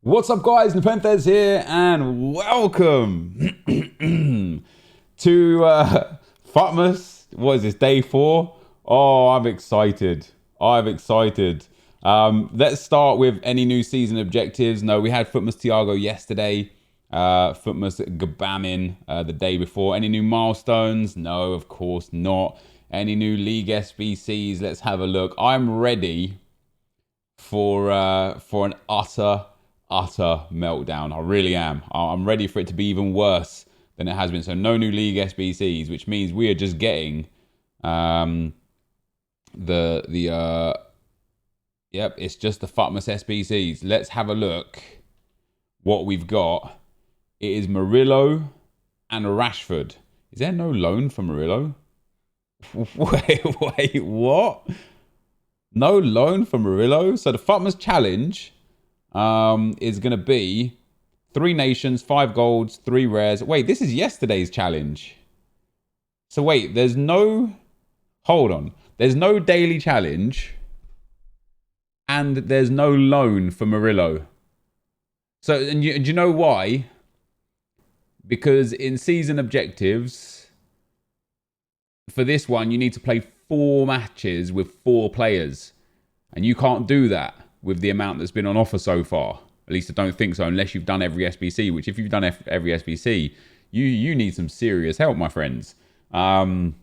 What's up, guys? NepentheZ here, and welcome to FUTMAS. What is this, day 4? Oh, I'm excited. Let's start with any new season objectives. No, we had FUTMAS Tiago yesterday, FUTMAS Gabamin the day before. Any new milestones? No, of course not. Any new League SBCs? Let's have a look. I'm ready for an utter meltdown. I really am. I'm ready for it to be even worse than it has been. So no new League SBCs, which means we are just getting yep, it's just the FUTMAS SBCs. Let's have a look what we've got. It is Murillo and Rashford. Is there no loan for Murillo? Wait, what? No loan for Murillo? So the FUTMAS challenge is going to be 3 nations, 5 golds, 3 rares. Wait, this is yesterday's challenge. So wait, there's no... Hold on. There's no daily challenge. And there's no loan for Murillo. So, and do you know why? Because in season objectives, for this one, you need to play 4 matches with 4 players. And you can't do that with the amount that's been on offer so far. At least I don't think so, unless you've done every SBC, which if you've done every SBC, you need some serious help, my friends. All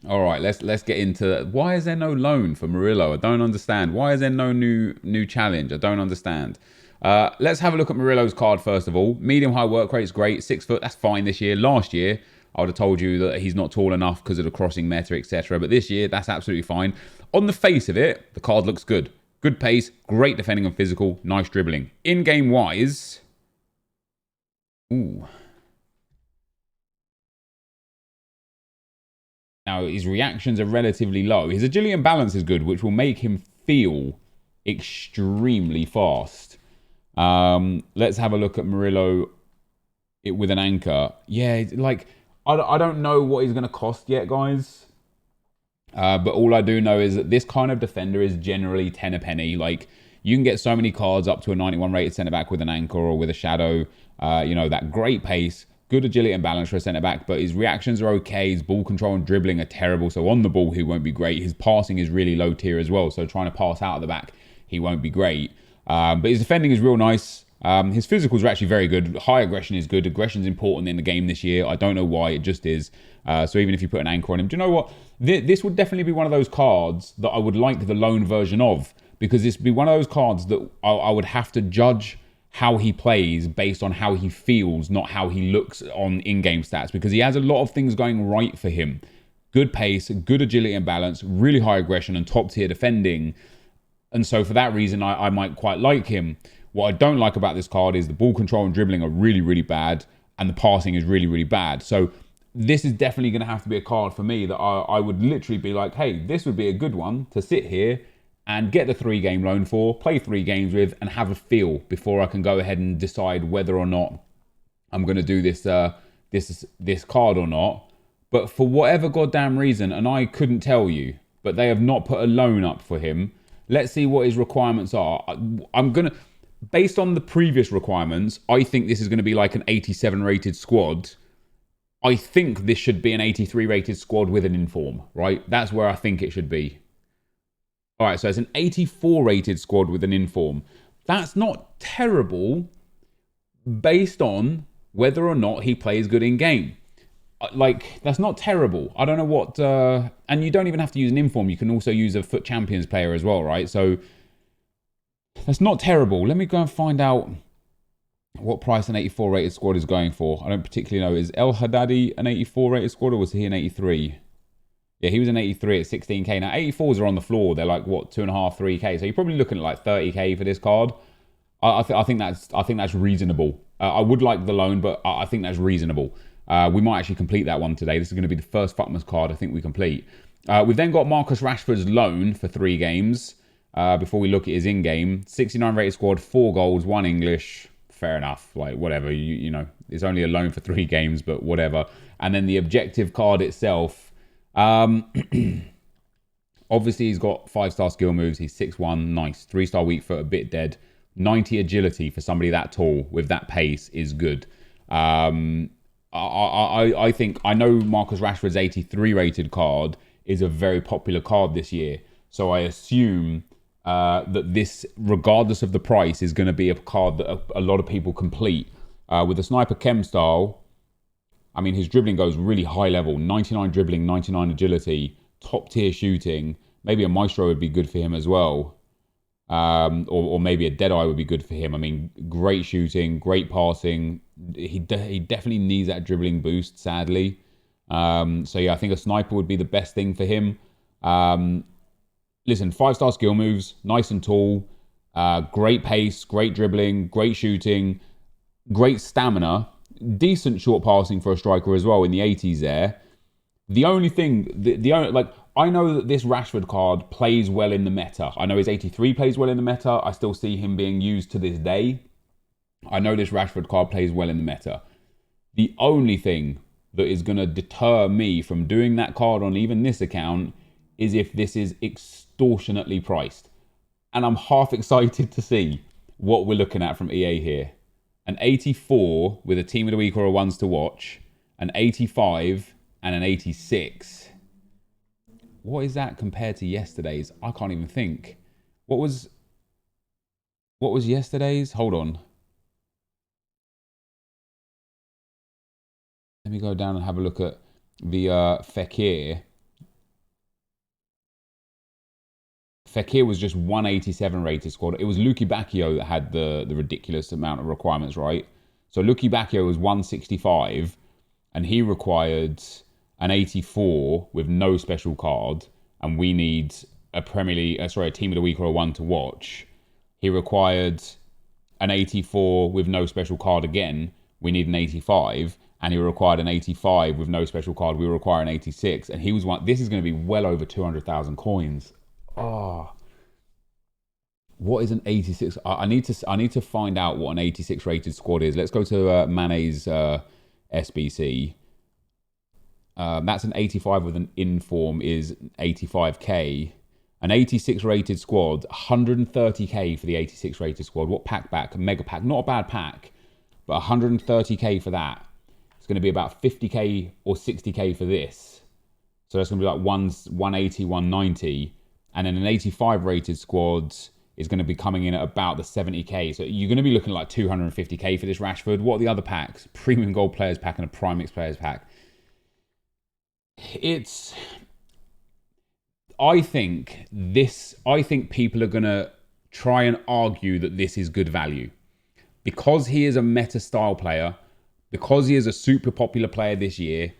right, let's get into... Why is there no loan for Murillo? I don't understand. Why is there no new challenge? I don't understand. Let's have a look at Murillo's card first of all. Medium-high work rate is great. 6 foot, that's fine this year. Last year, I would have told you that he's not tall enough because of the crossing meta, etc. But this year, that's absolutely fine. On the face of it, the card looks good. Good pace, great defending and physical, nice dribbling. In-game wise... Ooh. Now, his reactions are relatively low. His agility and balance is good, which will make him feel extremely fast. Let's have a look at Murillo with an anchor. Yeah, like, I don't know what he's going to cost yet, guys. But all I do know is that this kind of defender is generally 10 a penny. Like, you can get so many cards up to a 91 rated centre-back with an anchor or with a shadow. That great pace, good agility and balance for a centre-back, but his reactions are okay. His ball control and dribbling are terrible. So on the ball, he won't be great. His passing is really low tier as well. So trying to pass out of the back, he won't be great. But his defending is real nice. His physicals are actually very good. High aggression is good. Aggression is important in the game this year. I don't know why, it just is. So even if you put an anchor on him, do you know what? This would definitely be one of those cards that I would like the loan version of, because this would be one of those cards that I would have to judge how he plays based on how he feels, not how he looks on in-game stats, because he has a lot of things going right for him. Good pace, good agility and balance, really high aggression and top-tier defending. And so for that reason, I might quite like him. What I don't like about this card is the ball control and dribbling are really, really bad, and the passing is really, really bad. So this is definitely going to have to be a card for me that I would literally be like, hey, this would be a good one to sit here and get the 3-game loan for, play 3 games with, and have a feel before I can go ahead and decide whether or not I'm going to do this card or not. But for whatever goddamn reason, and I couldn't tell you, but they have not put a loan up for him. Let's see what his requirements are. I'm going to... Based on the previous requirements, I think this is going to be like an 87 rated squad. I think this should be an 83 rated squad with an inform, right? That's where I think it should be. All right, so it's an 84 rated squad with an inform. That's not terrible based on whether or not he plays good in game. Like, that's not terrible. I don't know what... and you don't even have to use an inform. You can also use a FUT Champions player as well, right? So that's not terrible. Let me go and find out what price an 84 rated squad is going for. I don't particularly know. Is El Haddadi an 84 rated squad, or was he an 83? Yeah, he was an 83 at 16k. Now, 84s are on the floor. They're like, what, 2.5, 3k. So you're probably looking at like 30k for this card. I think that's reasonable. I would like the loan, but I think that's reasonable. We might actually complete that one today. This is going to be the first FUTMAS card I think we complete. We've then got Marcus Rashford's loan for 3 games. Before we look at his in-game. 69 rated squad, 4 goals, 1 English. Fair enough. Like, whatever. You know, it's only a loan for 3 games, but whatever. And then the objective card itself. Obviously, he's got 5-star skill moves. He's 6'1", nice. 3-star weak foot, a bit dead. 90 agility for somebody that tall with that pace is good. I think, I know Marcus Rashford's 83 rated card is a very popular card this year. So I assume that this, regardless of the price, is going to be a card that a lot of people complete. With the Sniper Chem style, I mean, his dribbling goes really high level. 99 dribbling, 99 agility, top tier shooting. Maybe a Maestro would be good for him as well. Or maybe a Deadeye would be good for him. I mean, great shooting, great passing. He definitely needs that dribbling boost, sadly. So yeah, I think a sniper would be the best thing for him. Listen, 5-star skill moves, nice and tall, great pace, great dribbling, great shooting, great stamina, decent short passing for a striker as well in the 80s there. The only thing, the only, like, I know that this Rashford card plays well in the meta. I know his 83 plays well in the meta. I still see him being used to this day. I know this Rashford card plays well in the meta. The only thing that is going to deter me from doing that card on even this account is if this is extortionately priced. And I'm half excited to see what we're looking at from EA here. An 84 with a team of the week or a ones to watch. An 85 and an 86. What is that compared to yesterday's? I can't even think. What was yesterday's? Hold on. Let me go down and have a look at the Fekir. Fekir was just 187 rated squad. It was Luki Bacchio that had the ridiculous amount of requirements, right? So Luki Bacchio was 165 and he required an 84 with no special card, and we need a a team of the week or a one to watch. He required an 84 with no special card again. We need an 85, and he required an 85 with no special card. We require an 86, and he was one. This is going to be well over 200,000 coins. Oh, what is an 86? I need to find out what an 86 rated squad is. Let's go to Mane's SBC. That's an 85 with an inform is 85k. An 86 rated squad, 130k for the 86 rated squad. What pack back? A mega pack. Not a bad pack, but 130k for that. It's going to be about 50k or 60k for this. So that's going to be like 180, 190. And then an 85 rated squad is going to be coming in at about the 70k. So you're going to be looking at like 250k for this Rashford. What are the other packs? Premium Gold Players Pack and a Prime Mix Players Pack. I think people are going to try and argue that this is good value. Because he is a meta style player, because he is a super popular player this year,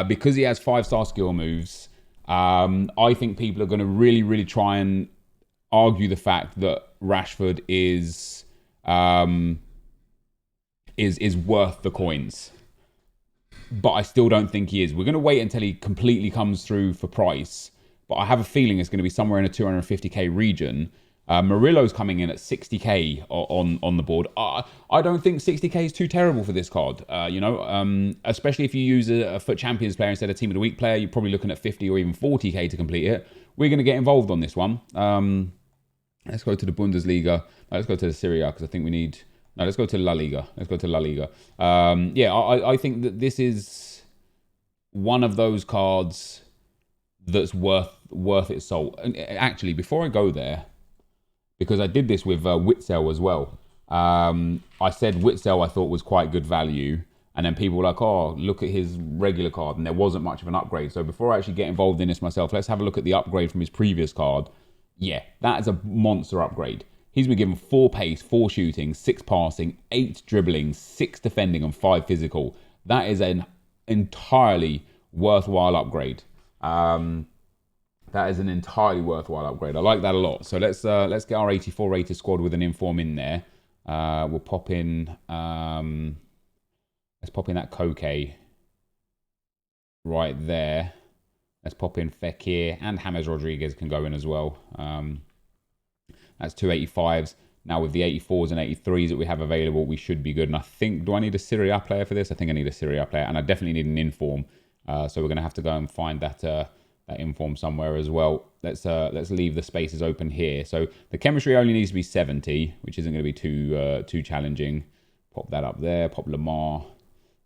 because he has 5-star skill moves, I think people are going to really, really try and argue the fact that Rashford is worth the coins. But I still don't think he is. We're going to wait until he completely comes through for price. But I have a feeling it's going to be somewhere in a 250k region. Murillo's coming in at 60k on the board. I don't think 60k is too terrible for this card. Especially if you use a FUT Champions player instead of Team of the Week player, you're probably looking at 50 or even 40k to complete it. We're going to get involved on this one. Let's go to the Bundesliga. No, let's go to the Serie A because I think we need... No, let's go to La Liga. I think that this is one of those cards that's worth its salt. And actually, before I go there, because I did this with Witzel as well, I said Witzel I thought was quite good value, and then people were like, oh, look at his regular card, and there wasn't much of an upgrade. So before I actually get involved in this myself, let's have a look at the upgrade from his previous card. Yeah, that is a monster upgrade. He's been given 4 pace, 4 shooting, 6 passing, 8 dribbling, 6 defending, and 5 physical. That is an entirely worthwhile upgrade. That is an entirely worthwhile upgrade. I like that a lot. So let's get our 84 rated squad with an inform in there. We'll pop in. Let's pop in that Koke right there. Let's pop in Fekir, and James Rodriguez can go in as well. That's 2 85s. Now with the 84s and 83s that we have available, we should be good. And I think, do I need a Serie A player for this? I think I need a Serie A player, and I definitely need an inform. So we're going to have to go and find that inform somewhere as well. Let's leave the spaces open here. So the chemistry only needs to be 70, which isn't going to be too challenging. Pop that up there. Pop Lamar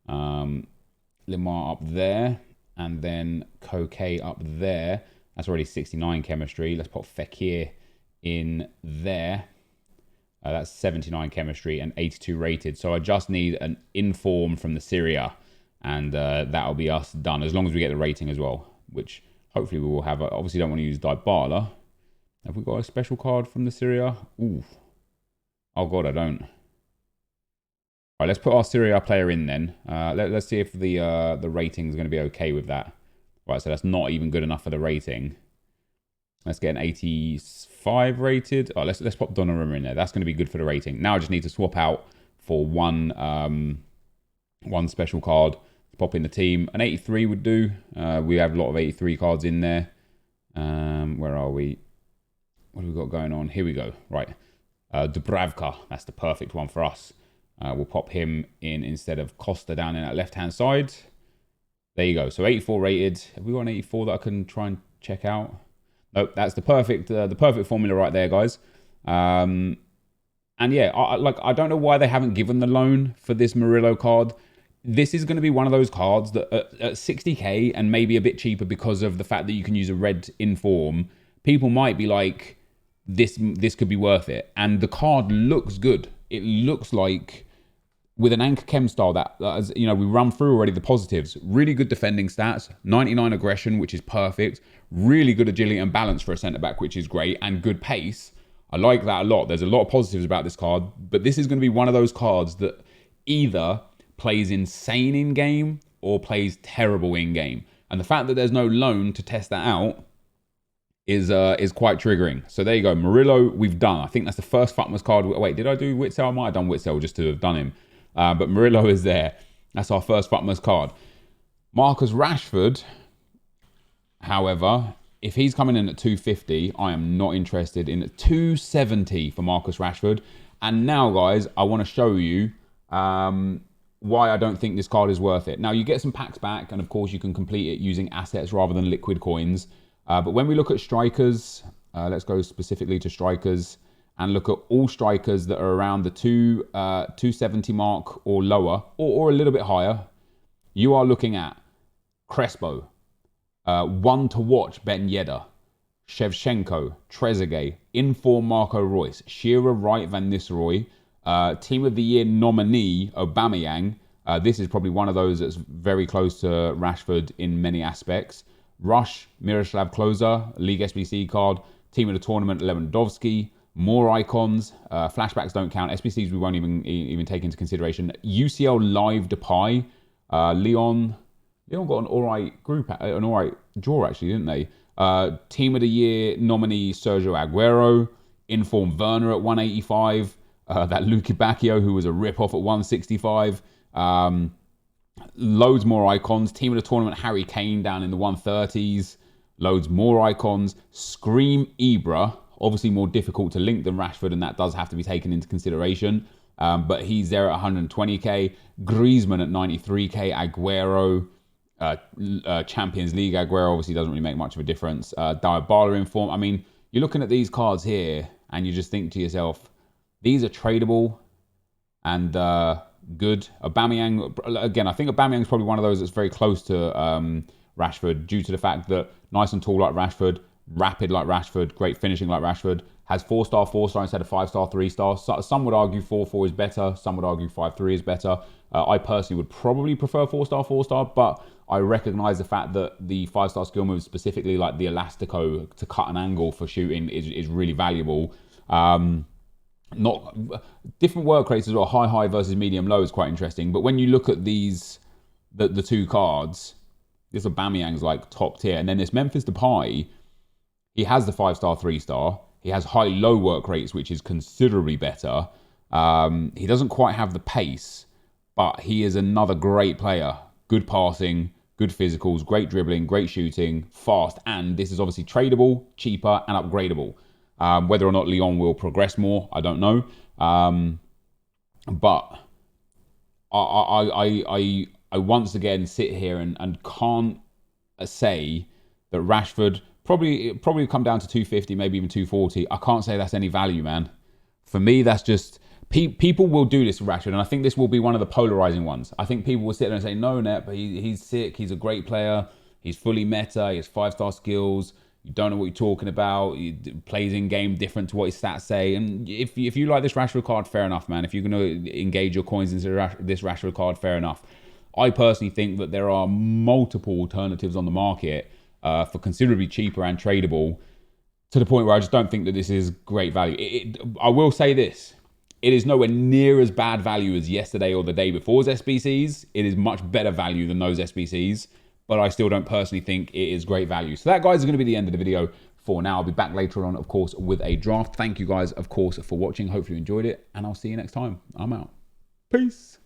up there, and then Koke up there. That's already 69 chemistry. Let's pop Fekir in there. That's 79 chemistry and 82 rated. So I just need an inform from the Syria, and that'll be us done, as long as we get the rating as well, which hopefully we will have. I obviously don't want to use Dybala. Have we got a special card from the Syria? Ooh. Oh, God, I don't. All right, let's put our Syria player in then. Let's see if the rating is going to be okay with that. Right, so that's not even good enough for the rating. Let's get an 85 rated. Oh, let's pop Donnarumma in there. That's going to be good for the rating. Now I just need to swap out for one special card. Pop in the team. An 83 would do. We have a lot of 83 cards in there. Where are we? What have we got going on? Here we go. Right. Dubravka. That's the perfect one for us. We'll pop him in instead of Costa down in that left-hand side. There you go. So 84 rated. Have we got an 84 that I can try and check out? Nope. That's the perfect formula right there, guys. And yeah, I don't know why they haven't given the loan for this Murillo card. This is going to be one of those cards that at 60k and maybe a bit cheaper because of the fact that you can use a red inform, people might be like, this could be worth it. And the card looks good. It looks like, with an anchor chem style that you know, we run through already the positives. Really good defending stats, 99 aggression, which is perfect. Really good agility and balance for a centre-back, which is great. And good pace. I like that a lot. There's a lot of positives about this card. But this is going to be one of those cards that either plays insane in-game or plays terrible in-game. And the fact that there's no loan to test that out is quite triggering. So there you go. Murillo, we've done. I think that's the first FUTMAS card. Wait, did I do Witsel? I might have done Witsel just to have done him. But Murillo is there. That's our first FUTMAS card. Marcus Rashford, however, if he's coming in at 250, I am not interested in 270 for Marcus Rashford. And now, guys, I want to show you why I don't think this card is worth it. Now, you get some packs back, and of course, you can complete it using assets rather than liquid coins. But when we look at strikers, let's go specifically to strikers and look at all strikers that are around the 270 mark or lower, or a little bit higher. You are looking at Crespo, one to watch Ben Yedder, Shevchenko, Trezeguet, inform Marco Reus, Shearer, Wright, Van Nistelrooy, Team of the Year nominee Aubameyang. This is probably one of those that's very close to Rashford in many aspects. Rush, Miroslav Klose, League SBC card. Team of the Tournament, Lewandowski. More icons. Flashbacks don't count. SBCs we won't even take into consideration. UCL Live Depay. Leon got an alright group, an alright draw actually, didn't they? Team of the Year nominee Sergio Aguero. Inform Werner at 185. That Luke Bacchio, who was a rip-off at 165. Loads more icons. Team of the Tournament, Harry Kane down in the 130s. Loads more icons. Scream Ibra. Obviously more difficult to link than Rashford, and that does have to be taken into consideration. But he's there at 120k. Griezmann at 93k. Aguero. Champions League Aguero obviously doesn't really make much of a difference. Dybala in form. I mean, you're looking at these cards here, and you just think to yourself, these are tradable and good. Aubameyang, again, I think Aubameyang's probably one of those that's very close to Rashford due to the fact that nice and tall like Rashford, rapid like Rashford, great finishing like Rashford, has 4-star, 4-star instead of 5-star, 3-star. So, some would argue 4-4 is better. Some would argue 5-3 is better. I personally would probably prefer 4-star, 4-star, but I recognise the fact that the 5-star skill moves, specifically like the Elastico to cut an angle for shooting, is really valuable. Not different work rates as well. High versus medium low is quite interesting. But when you look at these, the two cards, this Aubameyang's like top tier, and then this Memphis Depay, he has the 5-star, 3-star. He has high low work rates, which is considerably better. He doesn't quite have the pace, but he is another great player. Good passing, good physicals, great dribbling, great shooting, fast, and this is obviously tradable, cheaper, and upgradable. Whether or not Lyon will progress more, I don't know. But I once again sit here and can't say that Rashford probably come down to 250, maybe even 240. I can't say that's any value, man. For me, that's just... People will do this with Rashford, and I think this will be one of the polarizing ones. I think people will sit there and say, no, Net, but he's sick. He's a great player. He's fully meta. He has 5-star skills. You don't know what you're talking about. He plays in game different to what his stats say. And if you like this Rashford card, fair enough, man. If you're going to engage your coins into this Rashford card, fair enough. I personally think that there are multiple alternatives on the market for considerably cheaper and tradable, to the point where I just don't think that this is great value. I will say this. It is nowhere near as bad value as yesterday or the day before's SBCs. It is much better value than those SBCs, but I still don't personally think it is great value. So that, guys, is going to be the end of the video for now. I'll be back later on, of course, with a draft. Thank you guys, of course, for watching. Hopefully you enjoyed it, and I'll see you next time. I'm out. Peace.